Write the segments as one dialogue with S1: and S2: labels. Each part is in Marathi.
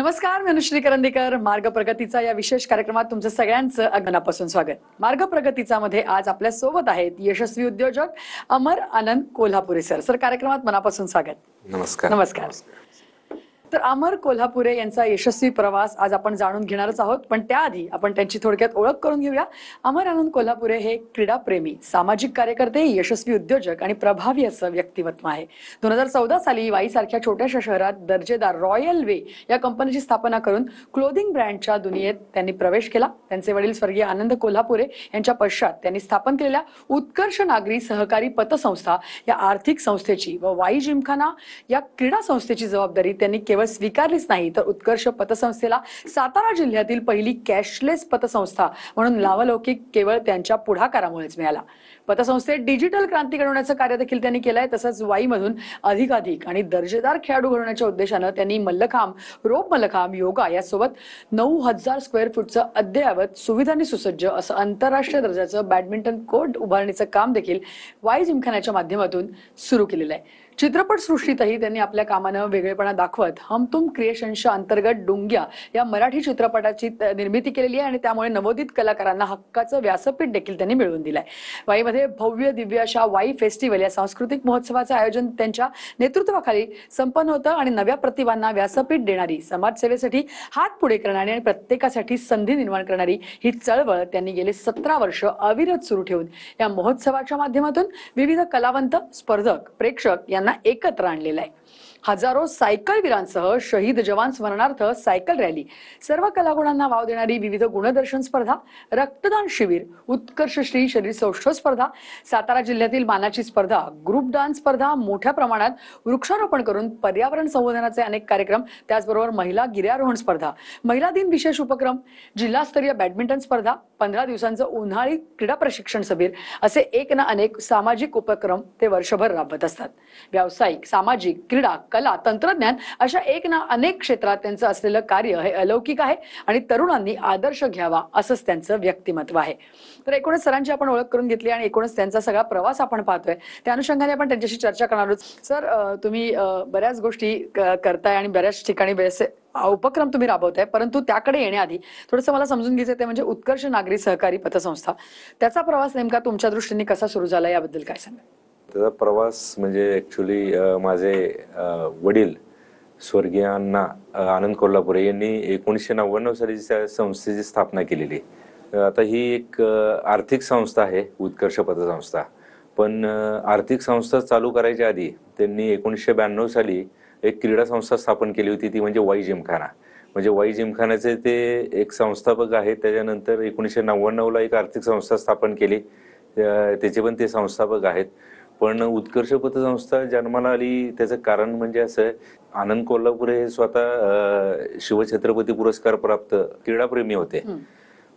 S1: नमस्कार, मी अनुश्री करंदीकर. मार्ग प्रगतीचा या विशेष कार्यक्रमात तुमचं सगळ्यांचं अगमनापासून स्वागत. मार्ग प्रगतीचा मध्ये आज आपल्या सोबत आहेत यशस्वी उद्योजक अमर आनंद कोल्हापुरे सर. सर, कार्यक्रमात मनापासून स्वागत.
S2: नमस्कार.
S1: नमस्कार. तर अमर कोल्हापुरे यांचा यशस्वी प्रवास आज आपण जाणून घेणारच आहोत, पण त्याआधी आपण त्यांची थोडक्यात ओळख करून घेऊया. अमर आनंद कोल्हापुरे हे क्रीडाप्रेमी, सामाजिक कार्यकर्ते, यशस्वी उद्योजक आणि प्रभावी असं व्यक्तिमत्व आहे. 2014 साली वाईसारख्या छोट्याशा शहरात दर्जेदार रॉयल वे या कंपनीची स्थापना करून क्लोदिंग ब्रँडच्या दुनियेत त्यांनी प्रवेश केला. त्यांचे वडील स्वर्गीय आनंद कोल्हापुरे यांच्या पश्चात त्यांनी स्थापन केलेल्या उत्कर्ष नागरी सहकारी पतसंस्था या आर्थिक संस्थेची व वाई जिमखाना या क्रीडा संस्थेची जबाबदारी त्यांनी केवळ स्वीकारलीच नाही, तर उत्कर्ष पतसंस्थेला सातारा जिल्ह्यातील पहिली कॅशलेस पतसंस्था म्हणून नावलौकिक केवळ त्यांच्या पुढाकारामुळेच मिळाला. पतसंस्थेत डिजिटल क्रांती घडवण्याचं कार्य देखील त्यांनी केलंय. तसंच वाईमधून अधिकाधिक आणि दर्जेदार खेळाडू घडवण्याच्या उद्देशानं त्यांनी मल्लखांब, रोप मल्लखांब, योगा यासोबत 9,000 स्क्वेअर फूटचं अद्ययावत सुविधांनी सुसज्ज असं आंतरराष्ट्रीय दर्जाचं बॅडमिंटन कोर्ट उभारणीचं काम देखील वाई जिमखान्याच्या माध्यमातून सुरू केलेलं आहे. चित्रपट सृष्टीतही त्यांनी आपल्या कामानं वेगळेपणा दाखवत हम तुम क्रिएशन्सच्या अंतर्गत डुंग्या या मराठी चित्रपटाची निर्मिती केलेली आहे आणि त्यामुळे नवोदित कलाकारांना हक्काचं व्यासपीठ देखील त्यांनी मिळवून दिलंय. वाईमध्ये भव्य दिव्य अशा वाई फेस्टिवल या सांस्कृतिक महोत्सवाचं आयोजन त्यांच्या नेतृत्वाखाली संपन्न होतं आणि नव्या प्रतिभांना व्यासपीठ देणारी, समाजसेवेसाठी हात पुढे करणारी आणि प्रत्येकासाठी संधी निर्माण करणारी ही चळवळ त्यांनी गेले 17 वर्ष अविरत सुरू ठेवून या महोत्सवाच्या माध्यमातून विविध कलावंत, स्पर्धक, प्रेक्षक यांना एकत्र आणलेलं आहे. हजारो सायकलवीरांसह शहीद जवान स्मरणार्थ सायकल रॅली, सर्व कलागुणांना वाव देणारी विविध गुणदर्शन स्पर्धा, रक्तदान शिबिर, उत्कर्ष श्री शरीर सौष्ठव स्पर्धा, सातारा जिल्ह्यातील मानाची स्पर्धा, ग्रुप डान्स स्पर्धा, मोठ्या प्रमाणात वृक्षारोपण करून पर्यावरण संवर्धनाचे अनेक कार्यक्रम, त्याचबरोबर महिला गिर्यारोहण स्पर्धा, महिला दिन विशेष उपक्रम, जिल्हास्तरीय बॅडमिंटन स्पर्धा, 15 दिवसांचं उन्हाळी क्रीडा प्रशिक्षण शिबिर असे एक ना अनेक सामाजिक उपक्रम ते वर्षभर राबवत असतात. व्यावसायिक, सामाजिक, क्रीडा, कला, तंत्रज्ञान अशा एक ना अनेक क्षेत्रात त्यांचं असलेलं कार्य हे अलौकिक आहे आणि तरुणांनी आदर्श घ्यावा असंच त्यांचं व्यक्तिमत्व आहे. तर एकूणच सरांची आपण ओळख करून घेतली आणि एकूणच त्यांचा सगळा प्रवास आपण पाहतोय, त्या अनुषंगाने आपण त्यांच्याशी चर्चा करणार आहोत. सर, तुम्ही बऱ्याच गोष्टी करताय आणि बऱ्याच ठिकाणी बरेचसे उपक्रम तुम्ही राबवताय, परंतु त्याकडे येण्याआधी थोडंसं मला समजून घ्यायचं ते म्हणजे उत्कर्ष नागरी सहकारी पतसंस्था, त्याचा प्रवास नेमका तुमच्या दृष्टीने कसा सुरू झाला याबद्दल काय सांगा?
S2: त्याचा प्रवास म्हणजे ऍक्च्युली माझे वडील स्वर्गीय अण्णा आनंद कोल्हापुरे यांनी 1999 साली संस्थेची स्थापना केलेली. आता ही एक आर्थिक संस्था आहे, उत्कर्ष पतसंस्था. पण आर्थिक संस्था चालू करायच्या आधी त्यांनी 1992 साली एक क्रीडा संस्था स्थापन केली होती, ती म्हणजे वाई जिमखाना. म्हणजे वाई जिमखान्याचे ते एक संस्थापक आहेत. त्याच्यानंतर 1999ला एक आर्थिक संस्था स्थापन केली, त्याचे पण ते संस्थापक आहेत. पण उत्कर्ष पतसंस्था जन्माला आली त्याचं कारण म्हणजे असं, आनंद कोल्हापुरे हे स्वतः शिवछत्रपती पुरस्कार प्राप्त क्रीडाप्रेमी होते.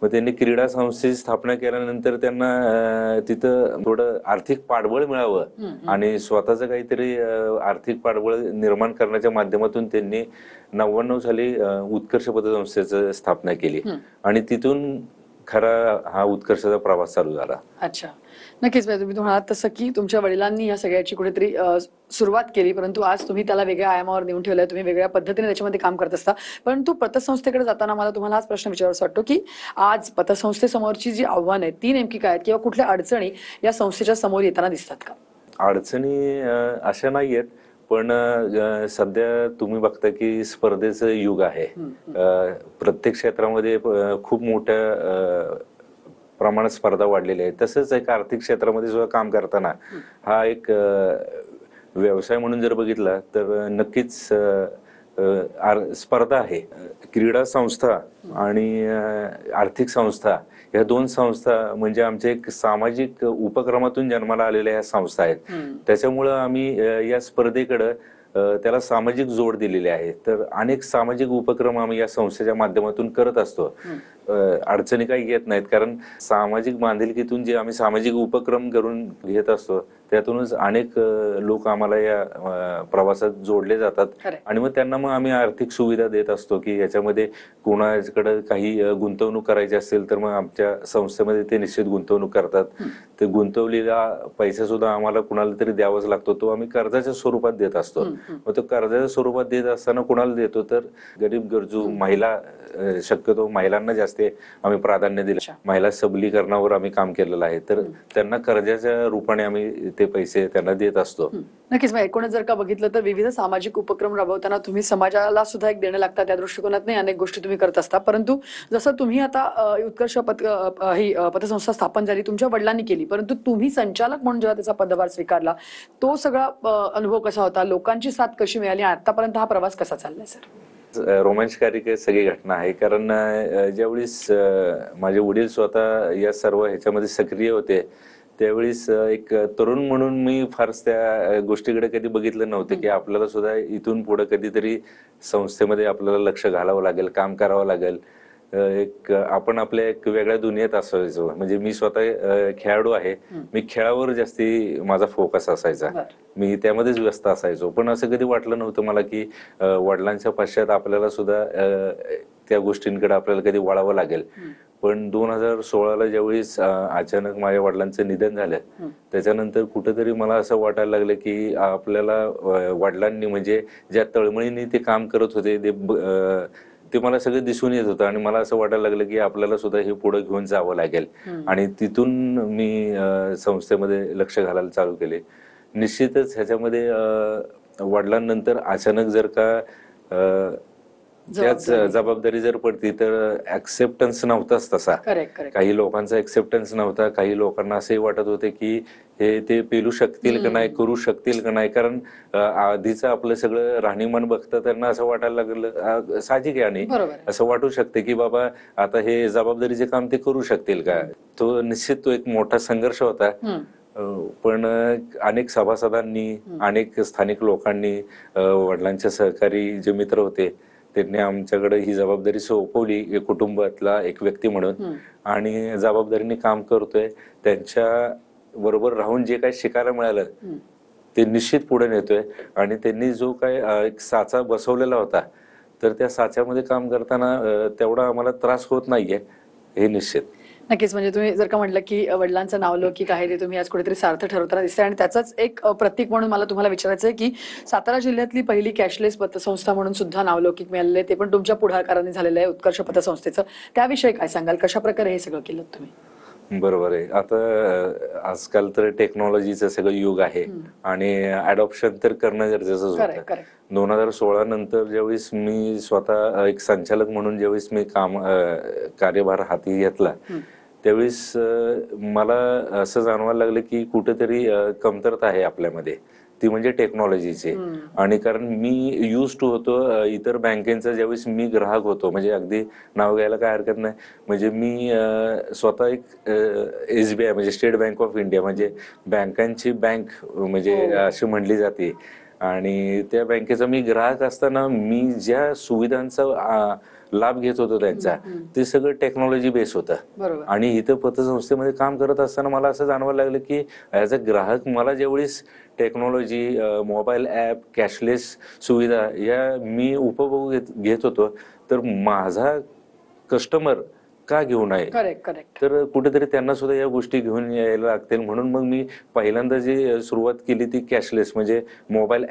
S2: मग त्यांनी क्रीडा संस्थेची स्थापना केल्यानंतर त्यांना तिथं थोडं आर्थिक पाठबळ मिळावं आणि स्वतःचं काहीतरी आर्थिक पाठबळ निर्माण करण्याच्या माध्यमातून त्यांनी 99 साली उत्कर्ष पतसंस्थेची स्थापना केली आणि तिथून खरा हा उत्कर्षाचा प्रवास चालू झाला.
S1: अच्छा, नक्कीच. तुम्ही म्हणालात तसं की तुमच्या वडिलांनी या सगळ्याची कुठेतरी सुरुवात केली, परंतु आज तुम्ही त्याला वेगळ्या आयामावर नेऊन ठेवलंय, तुम्ही वेगळ्या पद्धतीने त्याच्यामध्ये काम करत असता. परंतु पतसंस्थेकडे जाताना मला तुम्हाला हाच प्रश्न विचारावासा वाटतो की आज पतसंस्थेसमोरची जी आव्हानं आहेत ती नेमकी काय आहेत, किंवा कुठल्या अडचणी या संस्थेच्या समोर येताना दिसतात का?
S2: अडचणी अशा नाही आहेत, पण सध्या तुम्ही बघता की स्पर्धेचं युग आहे. प्रत्येक क्षेत्रामध्ये खूप मोठ्या प्रमाणात स्पर्धा वाढलेली आहे. तसंच एक आर्थिक क्षेत्रामध्ये सुद्धा काम करताना हा एक व्यवसाय म्हणून जर बघितला तर नक्कीच स्पर्धा आहे. क्रीडा संस्था आणि आर्थिक संस्था या दोन संस्था म्हणजे आमच्या एक सामाजिक उपक्रमातून जन्माला आलेल्या ह्या संस्था आहेत. त्याच्यामुळं आम्ही या स्पर्धेकडं त्याला सामाजिक जोड दिलेली आहे. तर अनेक सामाजिक उपक्रम आम्ही या संस्थेच्या माध्यमातून करत असतो. अडचणी काही येत नाहीत, कारण सामाजिक बांधिलकीतून जे आम्ही सामाजिक उपक्रम करून घेत असतो त्यातूनच अनेक लोक आम्हाला या प्रवासात जोडले जातात.
S1: खरंय.
S2: आणि मग त्यांना मग आम्ही आर्थिक सुविधा देत असतो की याच्यामध्ये कोणाकडे काही गुंतवणूक करायची असेल तर मग आमच्या संस्थेमध्ये ते निश्चित गुंतवणूक करतात. ते गुंतवलेला पैसा सुद्धा आम्हाला कुणाला तरी द्यावाच लागतो, तो आम्ही कर्जाच्या स्वरूपात देत असतो. मग तो कर्जाच्या स्वरूपात देत असताना कुणाला देतो तर गरीब गरजू महिला, शक्यतो महिलांना जास्त आम्ही प्राधान्य दिलं. महिला सबलीकरणावर आम्ही काम केलेलं आहे, तर त्यांना कर्जाच्या रूपाने आम्ही ते पैसे त्यांना देत असतो.
S1: नक्कीच. मग एकूणच जर का बघितलं तर विविध सामाजिक उपक्रम राबवताना तुम्ही समाजाला सुद्धा एक देणं लागतात, त्या दृष्टिकोनात अनेक गोष्टी तुम्ही करत असता. परंतु जसं तुम्ही आता उत्कर्ष ही पतसंस्था स्थापन झाली तुमच्या वडिलांनी केली, परंतु तुम्ही संचालक म्हणून जेव्हा त्याचा पदभार स्वीकारला तो सगळा अनुभव कसा होता, लोकांची साथ कशी मिळाली, आतापर्यंत हा प्रवास कसा चाललाय सर?
S2: रोमांचकारी सगळी घटना आहे, कारण ज्यावेळेस माझे वडील स्वतः या सर्व ह्याच्यामध्ये सक्रिय होते त्यावेळेस एक तरुण म्हणून मी फारच त्या गोष्टीकडे कधी बघितलं नव्हतं की आपल्याला सुद्धा इथून पुढे कधीतरी संस्थेमध्ये आपल्याला लक्ष घालावं लागेल, काम करावं लागेल. एक आपण आपल्या एक वेगळ्या दुनियेत असायचो. म्हणजे मी स्वतः खेळाडू आहे, मी खेळावर जास्ती माझा फोकस असायचा, मी त्यामध्येच व्यस्त असायचो. पण असं कधी वाटलं नव्हतं मला की वडिलांच्या पश्चात आपल्याला सुद्धा त्या गोष्टींकडे आपल्याला कधी वळावं लागेल. पण 2016ला ज्यावेळेस अचानक माझ्या वडिलांचं निधन झालं त्याच्यानंतर कुठेतरी मला असं वाटायला लागलं की आपल्याला वडिलांनी म्हणजे ज्या तळमळीने ते काम करत होते ते मला सगळं दिसून येत होतं. आणि मला असं वाटायला लागलं की आपल्याला सुद्धा हे पुढे घेऊन जावं लागेल. आणि तिथून मी संस्थेमध्ये लक्ष घालायला चालू केले. निश्चितच ह्याच्यामध्ये वडिलांनंतर अचानक जर का त्याच जबाबदारी जर पडती तर ऍक्सेप्टन्स नव्हताच तसा. काही लोकांचा ऍक्सेप्टन्स नव्हता, काही लोकांना असंही वाटत होते की हे ते पेलू शकतील का नाही, करू शकतील का नाही. कारण आधीचं आपलं सगळं राहणीमान बघता त्यांना असं वाटायला लागलं, साहजिक आहे, आणि असं वाटू शकते की बाबा आता हे जबाबदारीचे काम ते करू शकतील का. तो निश्चित एक मोठा संघर्ष होता. पण अनेक सभासदांनी, अनेक स्थानिक लोकांनी, वडिलांच्या सहकारी जे मित्र होते त्यांनी आमच्याकडे ही जबाबदारी सोपवली कुटुंबातला एक व्यक्ती म्हणून. आणि जबाबदारीने काम करतोय, त्यांच्या बरोबर राहून जे काही शिकायला मिळालं ते निश्चित पुढे नेतोय. आणि त्यांनी जो काही एक साचा बसवलेला होता तर त्या साच्यामध्ये काम करताना तेवढा आम्हाला त्रास होत नाहीये, हे निश्चित.
S1: नक्कीच. म्हणजे तुम्ही जर का म्हटलं की वडिलांचं नावलौकिक आहे ते तुम्ही आज कुठेतरी सार्थ ठरवताना दिसतंय, आणि त्याचंच एक प्रतीक म्हणून मला तुम्हाला विचारायचं आहे की सातारा जिल्ह्यातली पहिली कॅशलेस पतसंस्था म्हणून सुद्धा नावलौकिक मिळालेलं आहे, ते पण तुमच्या पुढाकाराने झालेलं आहे उत्कर्ष पतसंस्थेचं. त्याविषयी काय सांगाल, कशा प्रकारे हे सगळं केलं तुम्ही?
S2: बरोबर आहे. आता आजकाल तर टेक्नॉलॉजीचं सगळं युग आहे आणि अडॉप्शन तर करणं गरजेचं होतं. 2016 नंतर ज्यावेळेस मी स्वतः एक संचालक म्हणून ज्यावेळेस मी कार्यभार हाती घेतला त्यावेळेस मला असं जाणवायला लागलं की कुठेतरी कमतरता आहे आपल्यामध्ये, ती म्हणजे टेक्नॉलॉजीची. आणि कारण मी युज टू होतो इतर बँकेचा, ज्यावेळेस मी ग्राहक होतो, म्हणजे अगदी नाव घ्यायला काय हरकत नाही, म्हणजे मी स्वतः एक SBI म्हणजे स्टेट बँक ऑफ इंडिया म्हणजे बँकांची बँक म्हणजे अशी म्हणली जाते. आणि त्या बँकेचा मी ग्राहक असताना मी ज्या सुविधांचा लाभ घेत होतो त्यांचा, ते सगळं टेक्नॉलॉजी बेस होतं. आणि इथं पतसंस्थेमध्ये काम करत असताना मला असं जाणवायला लागलं की ॲज अ ग्राहक मला ज्यावेळेस टेक्नॉलॉजी, मोबाईल ॲप, कॅशलेस सुविधा या मी उपभोग घेत होतो, तर माझा कस्टमर का घेऊ नये, तर कुठेतरी त्यांना सुद्धा या गोष्टी घेऊन यायला लागतील. म्हणून मग मी पहिल्यांदा जी सुरुवात केली ती कॅशलेस म्हणजे मोबाईल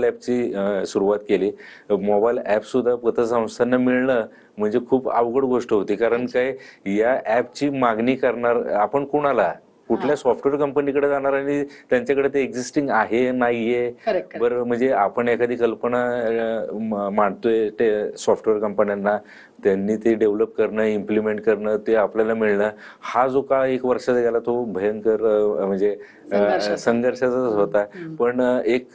S2: ॲपची सुरुवात केली. मोबाईल ॲप सुद्धा पतसंस्थांना मिळणं म्हणजे खूप अवघड गोष्ट होती, कारण काय या ॲपची मागणी करणार आपण कुणाला, कुठल्या सॉफ्टवेअर कंपनीकडे जाणार आणि त्यांच्याकडे ते एक्झिस्टिंग आहे नाहीये. बरं, म्हणजे आपण एखादी कल्पना मांडतोय ते सॉफ्टवेअर कंपन्यांना, त्यांनी ते डेव्हलप करणं, इम्प्लिमेंट करणं, ते आपल्याला मिळणं, हा जो काळ 1 वर्षाचा गेला तो भयंकर म्हणजे संघर्षाचाच होता. पण एक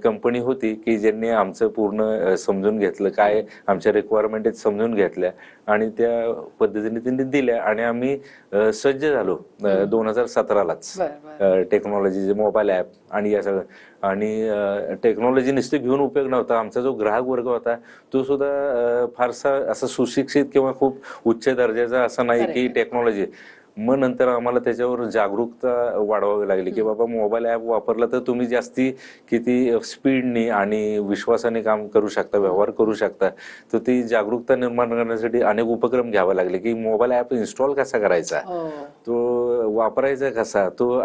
S2: कंपनी होती की ज्यांनी आमचं पूर्ण समजून घेतलं, काय आमच्या रिक्वायरमेंट समजून घेतल्या आणि त्या पद्धतीने त्यांनी दिल्या आणि आम्ही सज्ज झालो 2017लाच टेक्नॉलॉजी, मोबाईल ॲप आणि या सगळं. आणि टेक्नॉलॉजी नुसती घेऊन उपयोग नव्हता. आमचा जो ग्राहक वर्ग होता तो सुद्धा फारसा असा सुशिक्षित किंवा खूप उच्च दर्जाचा असा नाही की टेक्नॉलॉजी. मग नंतर आम्हाला त्याच्यावर जागरूकता वाढवावी लागली की बाबा मोबाईल ॲप वापरला तर तुम्ही जास्ती किती स्पीडनी आणि विश्वासाने काम करू शकता, व्यवहार करू शकता. तर ती जागरूकता निर्माण करण्यासाठी अनेक उपक्रम घ्यावे लागले की मोबाईल ॲप इन्स्टॉल कसा करायचा, तो वापरायचा कसा, तो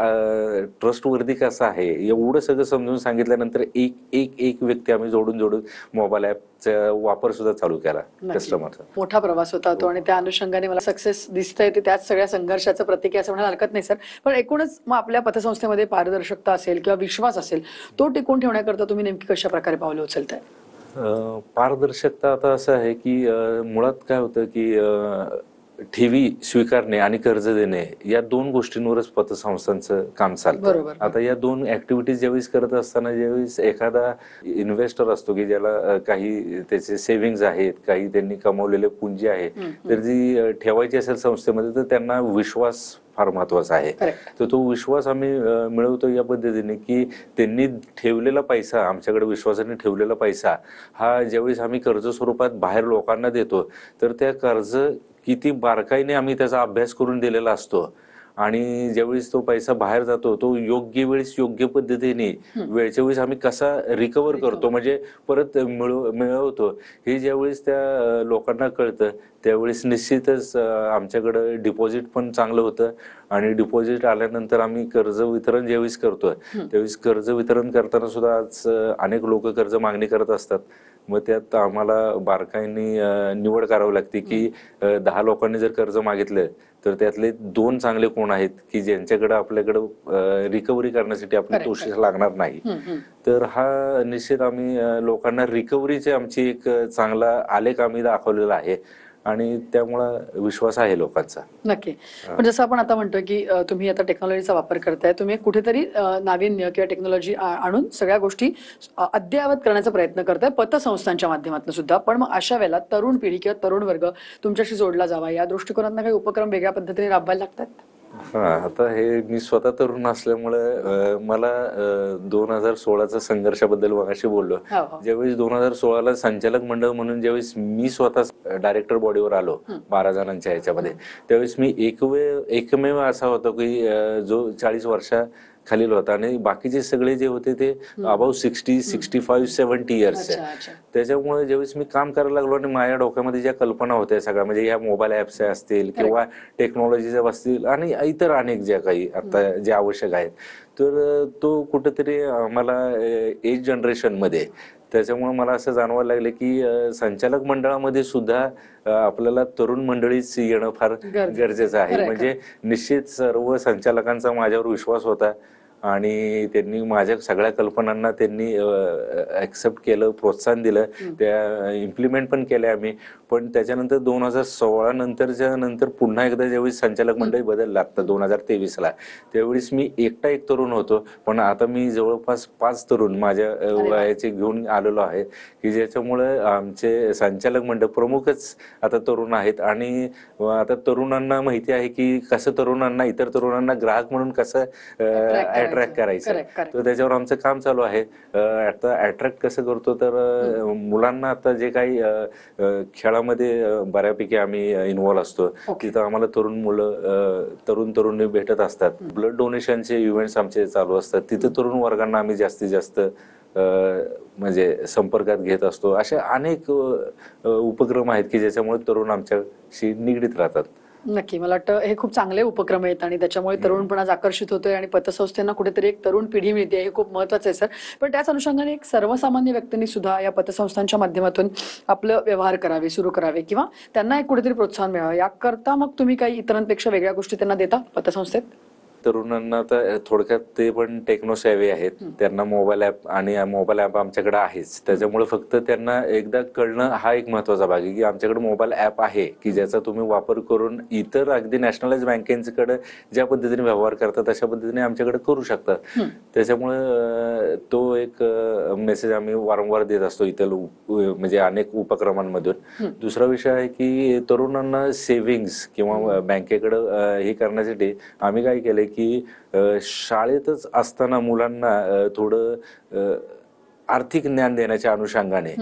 S2: ट्रस्टवर्दी कसा आहे, एवढं सगळं समजून सांगितल्यानंतर एक व्यक्ती आम्ही जोडून मोबाईल ॲपचा वापर सुद्धा चालू केला कस्टमरचा.
S1: मोठा प्रवास होता तो आणि त्या अनुषंगाने मला सक्सेस दिसतंय ते त्याच सगळ्या संघर्षाचं प्रतीक आहे असं म्हणायला हरकत नाही सर. पण एकूणच मग आपल्या पतसंस्थेमध्ये पारदर्शकता असेल किंवा विश्वास असेल तो टिकून ठेवण्याकरता तुम्ही नेमकी कशा प्रकारे पावलं उचलताय?
S2: पारदर्शकता आता असं आहे की मुळात काय होतं की ठेवी स्वीकारणे आणि कर्ज देणे या दोन गोष्टींवरच पतसंस्थांचं काम चालतं. आता या दोन ऍक्टिव्हिटीज ज्यावेळेस करत असताना ज्यावेळेस एखादा इन्व्हेस्टर असतो की ज्याला काही त्याचे सेव्हिंग्ज आहेत, काही त्यांनी कमवलेले पुंजी आहे, तर जी ठेवायची असेल संस्थेमध्ये तर त्यांना विश्वास फार महत्वाचा आहे. तर तो विश्वास आम्ही मिळवतो या पद्धतीने की त्यांनी ठेवलेला पैसा, आमच्याकडे विश्वासाने ठेवलेला पैसा हा ज्यावेळेस आम्ही कर्ज स्वरूपात बाहेर लोकांना देतो तर त्या कर्ज किती बारकाईने आम्ही त्याचा अभ्यास करून दिलेला असतो आणि ज्यावेळेस तो पैसा बाहेर जातो तो योग्य वेळेस योग्य पद्धतीने वेळच्या वेळेस आम्ही कसा रिकव्हर करतो म्हणजे परत मिळवतो हे ज्यावेळेस त्या लोकांना कळतं त्यावेळेस निश्चितच आमच्याकडं डिपॉझिट पण चांगलं होतं आणि डिपॉझिट आल्यानंतर आम्ही कर्ज वितरण ज्यावेळेस करतो त्यावेळेस कर्ज वितरण करताना सुद्धा आज अनेक लोक कर्ज मागणी करत असतात. मग त्यात आम्हाला बारकाईने निवड करावी लागते की 10 लोकांनी जर कर्ज मागितलं तर त्यातले 2 चांगले कोण आहेत की ज्यांच्याकडे आपल्याकडे रिकव्हरी करण्यासाठी आपली प्रोसेस लागणार नाही. तर हा निश्चित आम्ही लोकांना रिकव्हरीचे आमची एक चांगला आलेख आम्ही दाखवलेला आहे आणि त्यामुळे विश्वास आहे लोकांचा.
S1: नक्की. पण जसं आपण आता म्हणतोय की तुम्ही आता टेक्नॉलॉजीचा वापर करताय, तुम्ही कुठेतरी नाविन्य किंवा टेक्नॉलॉजी आणून सगळ्या गोष्टी अद्ययावत करण्याचा प्रयत्न करताय पतसंस्थांच्या माध्यमातून सुद्धा. पण मग अशा वेळेला तरुण पिढी किंवा तरुण वर्ग तुमच्याशी जोडला जावा या दृष्टिकोनातून काही उपक्रम वेगळ्या पद्धतीने राबवायला लागतात?
S2: आता हे मी स्वतः तरुण असल्यामुळे मला 2016च्या संघर्षाबद्दल मगाशी बोललो. ज्यावेळेस 2016ला संचालक मंडळ म्हणून ज्यावेळेस मी स्वतः डायरेक्टर बॉडीवर आलो 12 जणांच्या ह्याच्यामध्ये त्यावेळेस मी एकमेव असा होतो की जो 40 वर्षाखालील होता आणि बाकीचे सगळे जे होते ते अबाव 60, 65, 70 इयर्स. त्याच्यामुळे ज्यावेळेस मी काम करायला लागलो आणि माझ्या डोक्यामध्ये ज्या कल्पना होत्या सगळ्या म्हणजे ह्या मोबाईल ऍप्स असतील किंवा टेक्नॉलॉजीच्या असतील आणि इतर अनेक ज्या काही आता जे आवश्यक आहेत तर तो कुठेतरी मला एज जनरेशन मध्ये त्याच्यामुळे मला असं जाणवायला लागलं की संचालक मंडळामध्ये सुद्धा आपल्याला तरुण मंडळीच येणं फार गरजेचं आहे. म्हणजे निश्चित सर्व संचालकांचा माझ्यावर विश्वास होता आणि त्यांनी माझ्या सगळ्या कल्पनांना त्यांनी ऍक्सेप्ट केलं, प्रोत्साहन दिलं, त्या इम्प्लिमेंट पण केल्या आम्ही. पण त्याच्यानंतर 2016 नंतर पुन्हा एकदा ज्यावेळेस संचालक मंडळ बदललं आता 2023ला त्यावेळेस मी एक तरुण होतो पण आता मी जवळपास 5 तरुण माझ्या वयाचे घेऊन आलेलो आहे की ज्याच्यामुळे आमचे संचालक मंडळ प्रमुखच आता तरुण आहेत आणि आता तरुणांना माहिती आहे की कसं तरुणांना इतर तरुणांना ग्राहक म्हणून कसं अट्रॅक्ट करायचं. तर त्याच्यावर आमचं काम चालू आहे. आता अट्रॅक्ट कसं करतो तर मुलांना आता जे काही खेळामध्ये बऱ्यापैकी आम्ही इन्व्हॉल्व असतो तिथं आम्हाला तरुण भेटत असतात. ब्लड डोनेशनचे इव्हेंट्स आमचे चालू असतात तिथं तरुण वर्गांना आम्ही जास्तीत जास्त म्हणजे संपर्कात घेत असतो. असे अनेक उपक्रम आहेत की ज्याच्यामुळे तरुण आमच्याशी निगडीत राहतात.
S1: नक्की. मला वाटतं हे खूप चांगले उपक्रम आहेत आणि त्याच्यामुळे तरुण पण आज आकर्षित होतोय आणि पतसंस्थेना कुठेतरी एक तरुण पिढी मिळते हे खूप महत्वाचं आहे सर. पण त्याच अनुषंगाने एक सर्वसामान्य व्यक्तींनी सुद्धा या पतसंस्थांच्या माध्यमातून आपलं व्यवहार करावे, सुरू करावे किंवा त्यांना एक कुठेतरी प्रोत्साहन मिळावं याकरता मग तुम्ही काही इतरांपेक्षा वेगळ्या गोष्टी त्यांना देता पतसंस्थेत?
S2: तरुणांना तर थोडक्यात ते पण टेक्नो सेव्ही आहेत. त्यांना मोबाईल ऍप आणि मोबाईल ऍप आमच्याकडे आहेच. त्याच्यामुळे फक्त त्यांना एकदा कळणं हा एक महत्वाचा भाग आहे की आमच्याकडे मोबाईल ऍप आहे की ज्याचा तुम्ही वापर करून इतर अगदी नॅशनलाइज बँकेकडे ज्या पद्धतीने व्यवहार करतात अशा पद्धतीने आमच्याकडे करू शकतात. त्याच्यामुळे तो एक मेसेज आम्ही वारंवार देत असतो इतर म्हणजे अनेक उपक्रमांमधून. दुसरा विषय आहे की तरुणांना सेव्हिंग्स किंवा बँकेकडे हे करण्यासाठी आम्ही काय केलंय की शाळेतच असताना मुलांना थोडं आर्थिक ज्ञान देण्याच्या अनुषंगाने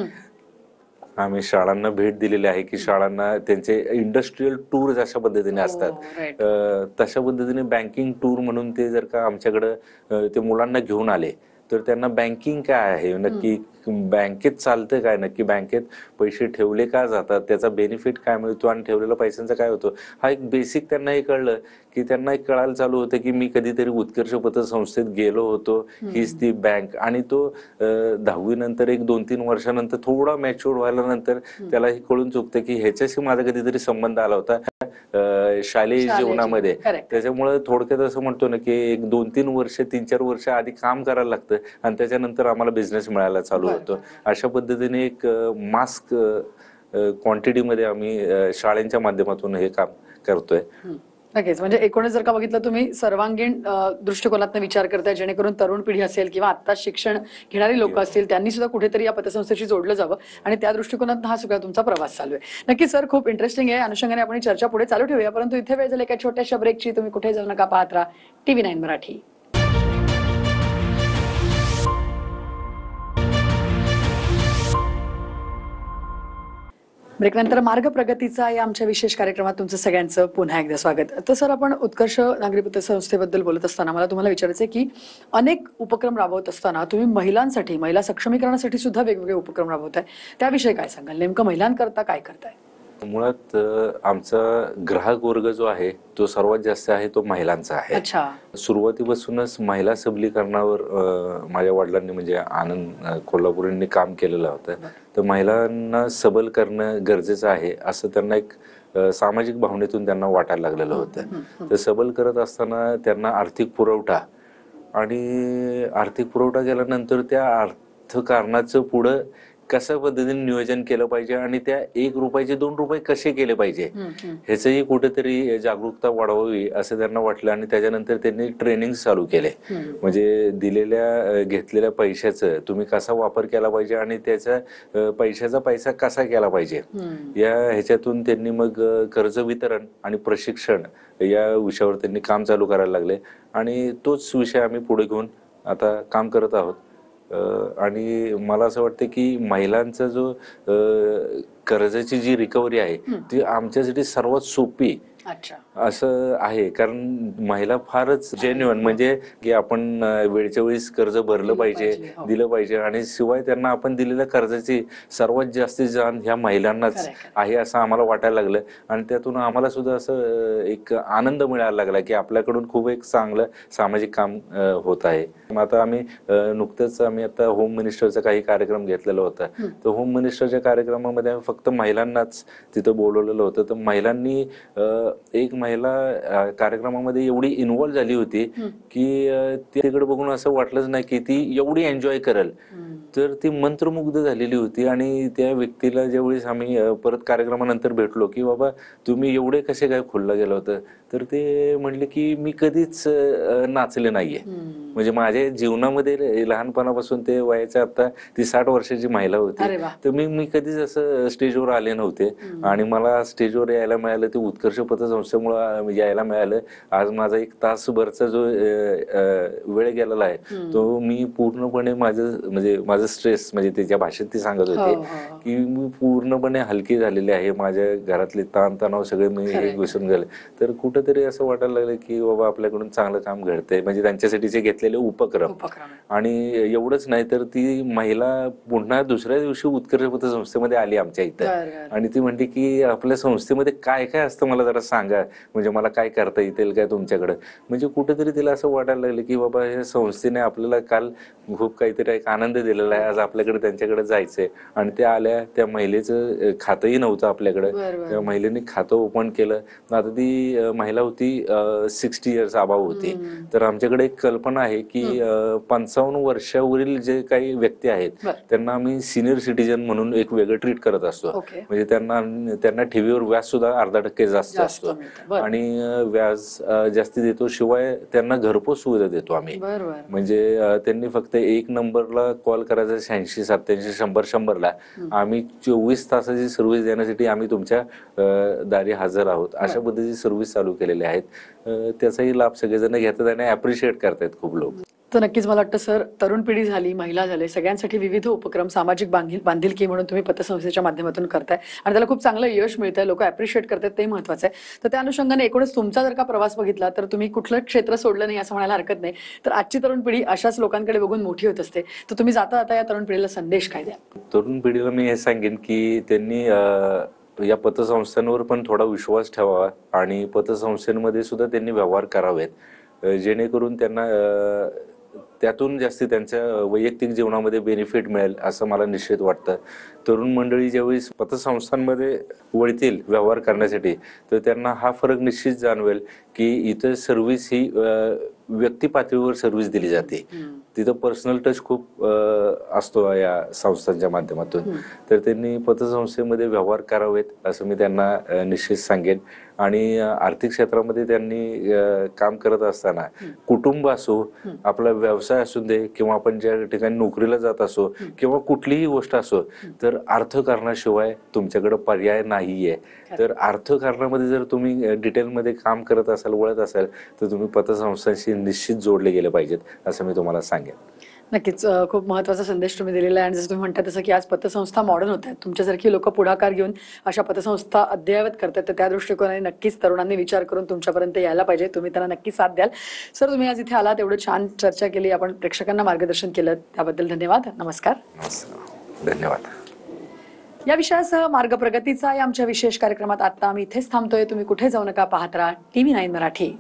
S2: आम्ही शाळांना भेट दिलेली आहे की शाळांना त्यांचे इंडस्ट्रीयल टूर अशा पद्धतीने असतात. तशा पद्धतीने बँकिंग टूर म्हणून ते जर का आमच्याकडं ते मुलांना घेऊन आले तर त्यांना बँकिंग काय आहे नक्की, बँकेत चालतं काय, नक्की बँकेत पैसे ठेवले का जातात, त्याचा बेनिफिट काय मिळतो आणि ठेवलेल्या पैशांचा काय होतो, हा एक बेसिक त्यांना हे कळलं की त्यांना एक कळायला चालू होतं की मी कधीतरी उत्कर्ष पतसंस्थेत गेलो होतो, हीच ती बँक. आणि तो 10वी नंतर 1-2-3 वर्षानंतर थोडा मॅच्युअर व्हायला नंतर त्याला हे कळून चुकतं की ह्याच्याशी माझा कधीतरी संबंध आला होता शालेय जीवनामध्ये. त्याच्यामुळे थोडक्यात असं म्हणतो ना की 1-2-3 वर्ष 3-4 वर्ष आधी काम करायला लागतं आणि त्याच्यानंतर आम्हाला बिझनेस मिळायला चालू होतो. अशा पद्धतीने एक मास्क क्वांटिटीमध्ये आम्ही शाळेच्या माध्यमातून हे काम करतोय.
S1: नक्कीच. म्हणजे एकूणच जर का बघितलं तुम्ही सर्वांगीण दृष्टिकोनातून विचार करताय जेणेकरून तरुण पिढी असेल किंवा आता शिक्षण घेणारी लोक असतील त्यांनी सुद्धा कुठेतरी या पतसंस्थेशी जोडलं जावं आणि त्या दृष्टिकोनातून हा सगळा तुमचा प्रवास चालू आहे. नक्की सर, खूप इंटरेस्टिंग आहे. अनुषंगाने आपण चर्चा पुढे चालू ठेवूया, परंतु इथे वेळ झाली एका छोट्याशा ब्रेकची. तुम्ही कुठे जाऊ नका, पाहत राहा TV9 मराठी. ब्रेकनंतर मार्ग प्रगतीचा या आमच्या विशेष कार्यक्रमात तुमचं सगळ्यांचं पुन्हा एकदा स्वागत. तर सर, आपण उत्कर्ष नागरी पतसंस्थेबद्दल बोलत असताना मला तुम्हाला विचारायचं आहे की अनेक उपक्रम राबवत असताना तुम्ही महिलांसाठी, महिला सक्षमीकरणासाठी सुद्धा वेगवेगळे उपक्रम राबवताय. त्याविषयी काय सांगाल? नेमकं महिलांकरता काय करताय?
S2: मुळात आमचा ग्राहक वर्ग जो आहे तो सर्वात जास्त आहे तो महिलांचा आहे. सुरुवातीपासूनच महिला सबलीकरणावर माझ्या वडिलांनी म्हणजे आनंद कोल्हापूरनी काम केलेलं होतं. तर महिलांना सबल करणं गरजेचं आहे असं त्यांना एक सामाजिक भावनेतून त्यांना वाटायला लागलेलं होतं. तर सबल करत असताना त्यांना आर्थिक पुरवठा केल्यानंतर त्या अर्थकारणाचं पुढं कशा पद्धतीने नियोजन केलं पाहिजे आणि त्या 1 रुपयाचे 2 रुपये कसे केले पाहिजे ह्याचंही कुठेतरी जागरूकता वाढवावी असं त्यांना वाटलं. आणि त्याच्यानंतर त्यांनी ट्रेनिंग चालू केले. म्हणजे घेतलेल्या पैशाचं तुम्ही कसा वापर केला पाहिजे आणि त्याचा पैशाचा पैसा कसा केला पाहिजे या ह्याच्यातून त्यांनी मग कर्ज वितरण आणि प्रशिक्षण या विषयावर त्यांनी काम चालू करायला लागले आणि तोच विषय आम्ही पुढे घेऊन आता काम करत आहोत. आणि मला असं वाटतं की महिलांचा जो कर्जाची जी रिकव्हरी आहे ती आमच्यासाठी सर्वात सोपी असं आहे. कारण महिला फारच जेन्युइन म्हणजे की आपण वेळच्या वेळीस कर्ज भरलं पाहिजे, दिलं पाहिजे आणि शिवाय त्यांना आपण दिलेल्या कर्जाची सर्वात जास्तीत जाण ह्या महिलांनाच आहे असं आम्हाला वाटायला लागलं. आणि त्यातून आम्हाला सुद्धा असं एक आनंद मिळायला लागला की आपल्याकडून खूप एक चांगलं सामाजिक काम होत आहे. आता आम्ही नुकतंच आता होम मिनिस्टरचा काही कार्यक्रम घेतलेला होता. तर होम मिनिस्टरच्या कार्यक्रमामध्ये आम्ही फक्त महिलांनाच तिथं बोलवलेलं होतं. तर महिलांनी एक महिला कार्यक्रमामध्ये एवढी इन्व्हॉल्व झाली होती की तिकडे बघून असं वाटलंच नाही की ती एवढी एन्जॉय करेल. तर ती मंत्रमुग्ध झालेली होती. आणि त्या व्यक्तीला ज्यावेळेस आम्ही परत कार्यक्रमानंतर भेटलो की बाबा तुम्ही एवढे कसे काय खुलला गेला होतं, तर ते म्हणले की मी कधीच नाचले नाहीये. म्हणजे माझ्या जीवनामध्ये लहानपणापासून ते वयाच्या आता ती 60 वर्षाची महिला होती. तर मी कधीच असं स्टेजवर आले नव्हते आणि मला स्टेजवर यायला मिळालं ते उत्कर्ष पतसंस्थेमुळे यायला मिळालं. आज माझा 1 तासभरचा जो वेळ गेलेला आहे तो मी पूर्णपणे माझं स्ट्रेस म्हणजे त्याच्या भाषेत ती सांगत होते की मी पूर्णपणे हलकी झालेली आहे. माझ्या घरातले ताणतणाव सगळे मी विसरून गेले. तर कुठेतरी असं वाटायला लागलं की बाबा आपल्याकडून चांगलं काम घडतंय. म्हणजे त्यांच्यासाठीचे घेतलेले उपक्रम. आणि एवढंच नाही तर ती महिला पुन्हा दुसऱ्या दिवशी उत्कर्ष पतसंस्थेमध्ये आली आमच्या इथं आणि ती म्हणते की आपल्या संस्थेमध्ये काय काय असतं मला जरा सांगा, म्हणजे मला काय करता येईल काय तुमच्याकडे. म्हणजे कुठेतरी तिला असं वाटायला लागलं की बाबा या संस्थेने आपल्याला काल खूप काहीतरी एक आनंद दिलेला आहे, आज आपल्याकडे त्यांच्याकडे जायचंय. आणि त्या आल्या, त्या महिलेचं खातंही नव्हतं आपल्याकडे. त्या महिलेने खातं ओपन केलं. आता ती महिला होती 60 इयर्स अबाव होती. तर आमच्याकडे एक कल्पना आहे आहे की 55 वर्षावरील जे काही व्यक्ती आहेत
S1: बरं.
S2: त्यांना आम्ही सिनियर सिटीजन म्हणून एक वेगळं ट्रीट करत असतो.
S1: ओके.
S2: म्हणजे त्यांना ठेवीवर व्याज सुद्धा 0.5% जास्त
S1: जास्त
S2: असतो
S1: मिळतं. बरं.
S2: आणि व्याज जास्ती देतो. शिवाय त्यांना घरपोच सुविधा देतो आम्ही.
S1: बरोबर.
S2: म्हणजे त्यांनी फक्त 1 नंबरला कॉल करायचा 86 87 100 आम्ही 24 तासाची सर्व्हिस देण्यासाठी आम्ही तुमच्या दारी हजर आहोत. अशा पद्धतीची सर्व्हिस चालू केलेली आहेत. त्याचाही लाभ सगळेजण घेतात आणि अप्रिशिएट करतात खूप लोक.
S1: तर नक्कीच मला वाटतं सर, तरुण पिढी झाली, महिला झाले, सगळ्यांसाठी विविध उपक्रम सामाजिक बांधिलकी म्हणून तुम्ही पतसंस्थेच्या माध्यमातून करताय आणि त्याला खूप चांगलं यश मिळतंय, लोक अप्रिशिएट करतात, ते महत्वाचं आहे. तर त्या अनुषंगाने एकूणच तुमचा जर का प्रवास बघितला तर तुम्ही कुठलं क्षेत्र सोडलं नाही असं म्हणायला हरकत नाही. तर आजची तरुण पिढी अशाच लोकांकडे बघून मोठी होत असते. तर तुम्ही जाता जाता या तरुण पिढीला संदेश काय द्या?
S2: तरुण पिढीला मी हे सांगेन की त्यांनी या पतसंस्थांवर पण थोडा विश्वास ठेवावा आणि पतसंस्थांमध्ये सुद्धा त्यांनी व्यवहार करावेत, जेणेकरून त्यांना त्यातून जास्ती त्यांच्या वैयक्तिक जीवनामध्ये बेनिफिट मिळेल असं मला निश्चित वाटतं. तरुण मंडळी ज्यावेळी पतसंस्थांमध्ये वळतील व्यवहार करण्यासाठी तर त्यांना हा फरक निश्चित जाणवेल की इथं सर्व्हिस ही व्यक्ती पातळीवर सर्व्हिस दिली जाते. तिथं पर्सनल टच खूप असतो या संस्थांच्या माध्यमातून. तर त्यांनी पतसंस्थेमध्ये व्यवहार करावेत असं मी त्यांना निश्चित सांगेन. आणि आर्थिक क्षेत्रामध्ये त्यांनी काम करत असताना कुटुंब असो, आपला व्यवसाय असू दे किंवा आपण ज्या ठिकाणी नोकरीला जात असो किंवा कुठलीही गोष्ट असो, तर अर्थकारणाशिवाय तुमच्याकडे पर्याय नाहीये. तर अर्थकारणामध्ये जर तुम्ही डिटेलमध्ये काम करत असाल, वळत असाल तर तुम्ही पतसंस्थांशी निश्चित जोडले गेले पाहिजेत असं मी तुम्हाला सांगेन.
S1: नक्कीच खूप महत्त्वाचा संदेश तुम्ही दिलेला आहे आणि जसं तुम्ही म्हणता तसं की आज पतसंस्था मॉडर्न होत आहेत. तुमच्यासारखी लोक पुढाकार घेऊन अशा पतसंस्था अद्ययावत करतात. तर त्या दृष्टिकोनाने नक्कीच तरुणांनी विचार करून तुमच्यापर्यंत यायला पाहिजे. तुम्ही त्यांना नक्की साथ द्याल. सर, तुम्ही आज इथे आलात, एवढं छान चर्चा केली, आपण प्रेक्षकांना मार्गदर्शन केलं, त्याबद्दल धन्यवाद. नमस्कार.
S2: धन्यवाद.
S1: या विषयासह मार्ग प्रगतीचा या आमच्या विशेष कार्यक्रमात आता आम्ही इथेच थांबतोय. तुम्ही कुठे जाऊ नका, पाहत राहा TV9 मराठी.